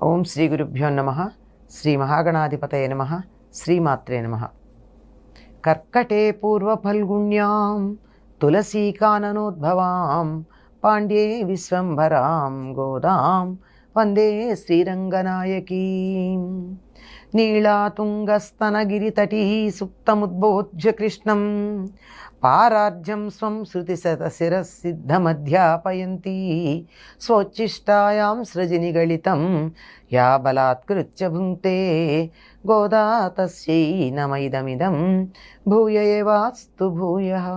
ఓం శ్రీ గురుభ్యో నమః. శ్రీ మహాగణాధిపతయ నమః. శ్రీమాత్రే నమః. కర్కటే పూర్వఫల్గుణ్యాం తులసీకాననోద్భవాం పాండ్యే విశ్వంభరాం గోదాం వందే శ్రీరంగనాయకీం. నీళాతుంగస్తనగిరితటీ సుప్తముద్బోధ్య కృష్ణం పారార్జం స్వం శృతిశతశిరసిద్ధమధ్యాపయంతి స్వోచ్ఛిష్టాయాం సృజినిగళితం యా బలాత్కృత్య భుంక్తే గోదా తస్యై నమైదమిదం భూయ ఏవాస్తు భూయః.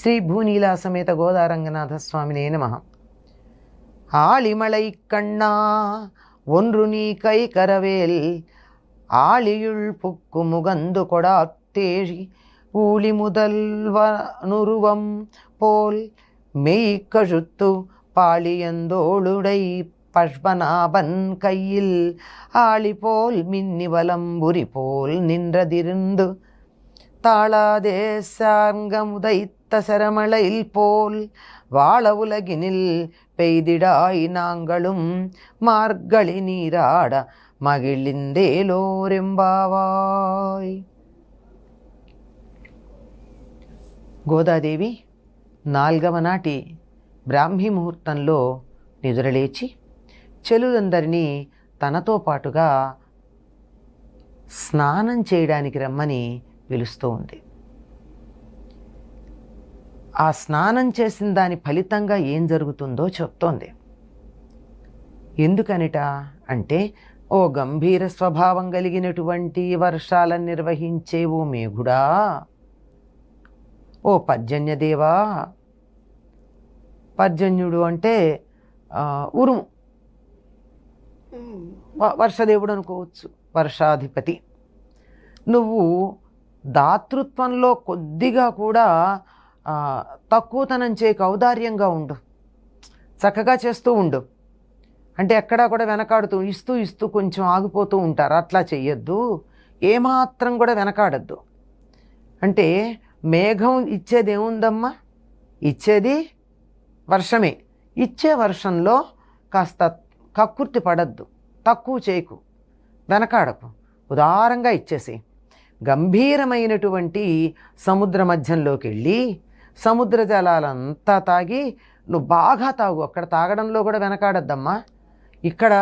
శ్రీ భూనీలా సమేత గోదారంగనాథ స్వామినే నమః. ஆளிமலை கண்ணா ஒன்று நீ கை கரவேல் ஆளியுள் புக்கு முகந்து கொடாத்தேழி ஊழி முதல்வனுருவம் போல் மெய் கழுத்து பாளியந்தோளுடை பஷ்பநாபன் கையில் ஆளி போல் மின்னி வலம்புரி போல் நின்றதிருந்து தாளாதே சார்கமுதைத்த சரமளையில் போல் வாழ உலகினில் பெய்திடாய் நாங்களும் మార్గళి నీరాడ మగిలిందేలోరెంబావాయ్. గోదాదేవి 4వ నాటి బ్రాహ్మీ ముహూర్తంలో నిదురలేచి చెలులందరినీ తనతో పాటుగా స్నానం చేయడానికి రమ్మని పిలుస్తూ ఉంది. ఆ స్నానం చేసిన దాని ఫలితంగా ఏం జరుగుతుందో చెప్తోంది. ఎందుకనిట అంటే, ఓ గంభీర స్వభావం కలిగినటువంటి వర్షాలను నిర్వహించే ఓ మేఘుడా, ఓ పర్జన్యదేవా. పర్జన్యుడు అంటే ఉరుము, వర్షదేవుడు అనుకోవచ్చు, వర్షాధిపతి. నువ్వు దాతృత్వంలో కొద్దిగా కూడా తక్కువతనం చేయక ఔదార్యంగా ఉండు, చక్కగా చేస్తూ ఉండు. అంటే ఎక్కడా కూడా వెనకాడుతూ ఇస్తూ ఇస్తూ కొంచెం ఆగిపోతూ ఉంటారు, అట్లా చెయ్యొద్దు. ఏమాత్రం కూడా వెనకాడద్దు. అంటే మేఘం ఇచ్చేది ఏముందమ్మా? ఇచ్చేది వర్షమే. ఇచ్చే వర్షంలో కాస్త కక్కుర్తి పడద్దు, తక్కువ చేయకు, వెనకాడకు, ఉదారంగా ఇచ్చేసి గంభీరమైనటువంటి సముద్ర మధ్యంలోకి వెళ్ళి సముద్ర జలాలంతా తాగి నువ్వు బాగా తాగు. అక్కడ తాగడంలో కూడా వెనకాడద్దమ్మా. ఇక్కడ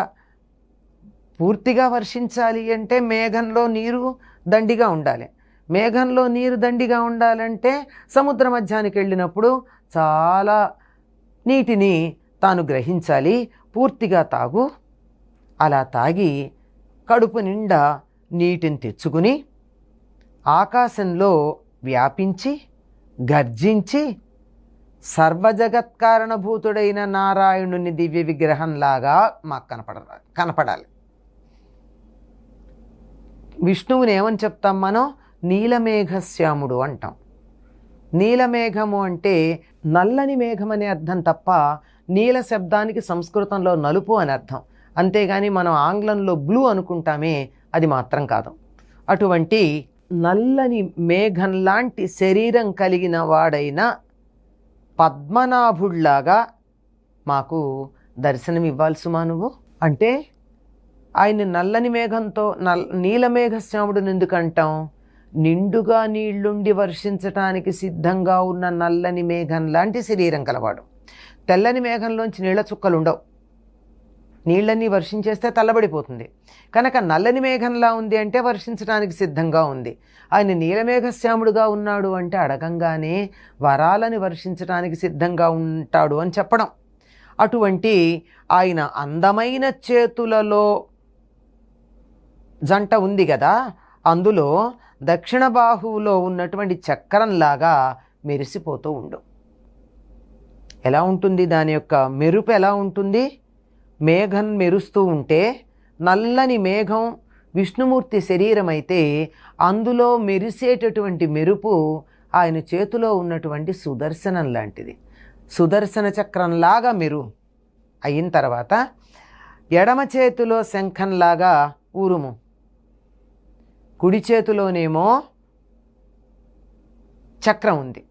పూర్తిగా వర్షించాలి అంటే మేఘంలో నీరు దండిగా ఉండాలి. మేఘంలో నీరు దండిగా ఉండాలంటే సముద్ర మధ్యానికి వెళ్ళినప్పుడు చాలా నీటిని తాను గ్రహించాలి. పూర్తిగా తాగు. అలా తాగి కడుపు నిండా నీటిని తెచ్చుకుని ఆకాశంలో వ్యాపించి గర్జించి సర్వజగత్కారణభూతుడైన నారాయణుని దివ్య విగ్రహంలాగా మాకు కనపడాలి. విష్ణువుని ఏమని చెప్తాం మనం? నీలమేఘశ్యాముడు అంటాం. నీలమేఘము అంటే నల్లని మేఘం అనే అర్థం తప్ప నీల శబ్దానికి సంస్కృతంలో నలుపు అని అర్థం. అంతేగాని మనం ఆంగ్లంలో బ్లూ అనుకుంటామే, అది మాత్రం కాదు. అటువంటి నల్లని మేఘం లాంటి శరీరం కలిగిన వాడైన పద్మనాభుళ్లాగా మాకు దర్శనం ఇవ్వాల్సుమా నువ్వు. అంటే ఆయన నల్లని మేఘంతో నీలమేఘశ్యాముడు ఎందుకంటాం? నిండుగా నీళ్లుండి వర్షించటానికి సిద్ధంగా ఉన్న నల్లని మేఘం లాంటి శరీరం కలవాడు. తెల్లని మేఘంలోంచి నీళ్ల చుక్కలు ఉండవు, నీళ్ళన్నీ వర్షించేస్తే తల్లబడిపోతుంది. కనుక నల్లని మేఘంలా ఉంది అంటే వర్షించడానికి సిద్ధంగా ఉంది. ఆయన నీలమేఘశ్యాముడుగా ఉన్నాడు అంటే అడగంగానే వరాలని వర్షించడానికి సిద్ధంగా ఉంటాడు అని చెప్పడం. అటువంటి ఆయన అందమైన చేతులలో జంట ఉంది కదా, అందులో దక్షిణ బాహువులో ఉన్నటువంటి చక్రంలాగా మెరిసిపోతూ ఉండు. ఎలా ఉంటుంది దాని యొక్క మెరుపు? ఎలా ఉంటుంది? మేఘం మెరుస్తూ ఉంటే నల్లని మేఘం విష్ణుమూర్తి శరీరం అయితే అందులో మెరిసేటటువంటి మెరుపు ఆయన చేతిలో ఉన్నటువంటి సుదర్శనం లాంటిది. సుదర్శన చక్రంలాగా మెరు అయిన తర్వాత ఎడమ చేతిలో శంఖంలాగా ఊరుము, కుడి చేతిలోనేమో చక్రం ఉంది,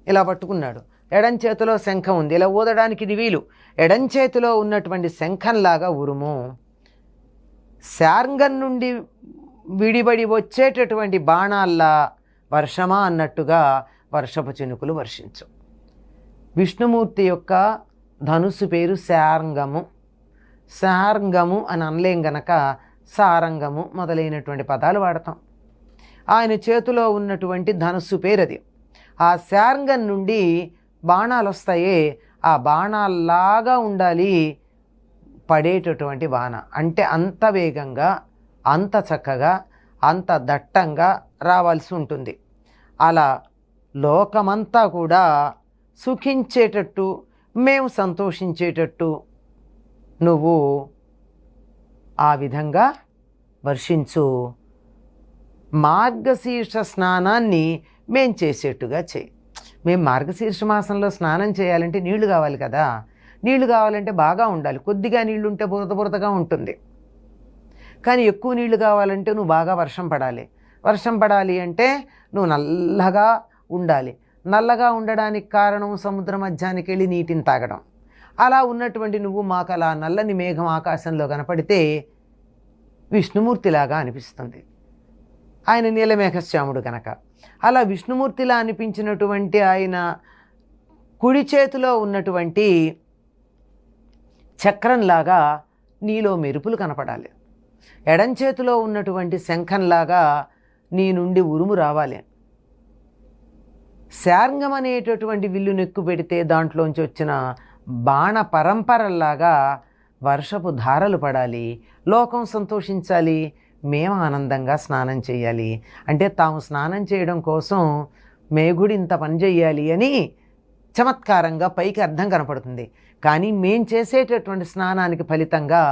ఇలా పట్టుకున్నాడు. ఎడం చేతిలో శంఖం ఉంది, ఇలా ఊదడానికి ఇది వీలు. ఎడం చేతిలో ఉన్నటువంటి శంఖంలాగా ఉరుము. శార్ంగం నుండి విడిబడి వచ్చేటటువంటి బాణాల్లా వర్షమా అన్నట్టుగా వర్షపు చినుకులు వర్షించు. విష్ణుమూర్తి యొక్క ధనుస్సు పేరు శార్ంగము. శార్ంగము అని అనలేం గనక సారంగము మొదలైనటువంటి పదాలు వాడతాం. ఆయన చేతిలో ఉన్నటువంటి ధనుస్సు పేరు అది. ఆ శార్ంగం నుండి బాణాలు వస్తాయే, ఆ బాణాల్లాగా ఉండాలి పడేటటువంటి బాణ. అంటే అంత వేగంగా, అంత చక్కగా, అంత దట్టంగా రావాల్సి ఉంటుంది. అలా లోకమంతా కూడా సుఖించేటట్టు, మేము సంతోషించేటట్టు నువ్వు ఆ విధంగా వర్షించు. మార్గశీర్ష స్నానాన్ని మేం చేసేట్టుగా చేయి. మేము మార్గశీర్ష మాసంలో స్నానం చేయాలంటే నీళ్లు కావాలి కదా. నీళ్లు కావాలంటే బాగా ఉండాలి. కొద్దిగా నీళ్లు ఉంటే బురదగా ఉంటుంది. కానీ ఎక్కువ నీళ్లు కావాలంటే నువ్వు బాగా వర్షం పడాలి. వర్షం పడాలి అంటే నువ్వు నల్లగా ఉండాలి. నల్లగా ఉండడానికి కారణం సముద్ర మధ్యానికి వెళ్ళి నీటిని తాగడం. అలా ఉన్నటువంటి నువ్వు మాకు అలా నల్లని మేఘం ఆకాశంలో కనపడితే విష్ణుమూర్తిలాగా అనిపిస్తుంది. ఆయన నీలమేఘశ్యాముడు కనుక. అలా విష్ణుమూర్తిలా అనిపించినటువంటి ఆయన కుడి చేతిలో ఉన్నటువంటి చక్రంలాగా నీలో మెరుపులు కనపడాలి. ఎడం చేతిలో ఉన్నటువంటి శంఖంలాగా నీ నుండి ఉరుము రావాలి. శార్ంగం అనేటటువంటి విల్లు నెక్కు పెడితే దాంట్లోంచి వచ్చిన బాణ పరంపరల్లాగా వర్షపు ధారలు పడాలి. లోకం సంతోషించాలి, మేము ఆనందంగా స్నానం చేయాలి. అంటే తాము స్నానం చేయడం కోసం మేఘుడు ఇంత పని చేయాలి అని చమత్కారంగా పైకి అర్థం కనపడుతుంది. కానీ మేం చేసేటటువంటి స్నానానికి ఫలితంగా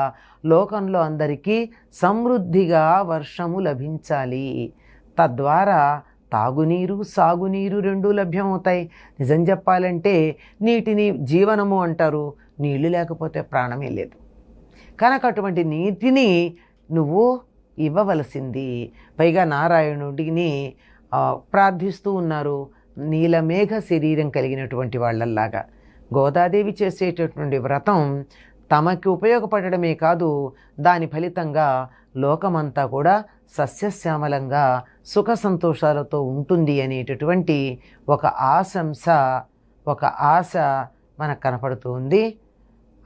లోకంలో అందరికీ సమృద్ధిగా వర్షము లభించాలి. తద్వారా తాగునీరు, సాగునీరు రెండూ లభ్యమవుతాయి. నిజం చెప్పాలంటే నీటిని జీవనము అంటారు. నీళ్లు లేకపోతే ప్రాణమే లేదు. కనుక అటువంటి నీటిని నువ్వు ఇవ్వవలసింది. పైగా నారాయణుడిని ప్రార్థిస్తూ ఉన్నారు నీలమేఘ శరీరం కలిగినటువంటి వాళ్ళల్లాగా. గోదాదేవి చేసేటటువంటి వ్రతం తమకి ఉపయోగపడమే కాదు, దాని ఫలితంగా లోకమంతా కూడా సస్యశ్యామలంగా సుఖ సంతోషాలతో ఉంటుంది అనేటటువంటి ఒక ఆశంస, ఒక ఆశ మనకు కనపడుతూ ఉంది.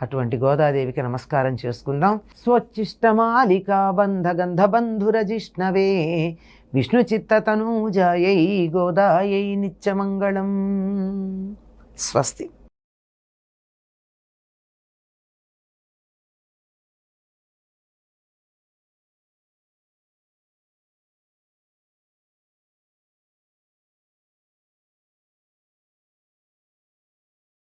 అటువంటి గోదాదేవికి నమస్కారం చేసుకుందాం. స్వచ్చిష్టమాలికా బంధ గంధ బంధురజిష్ణవే విష్ణు చిత్తతనూజాయై గోదాయై నిత్యమంగళం. స్వస్తి.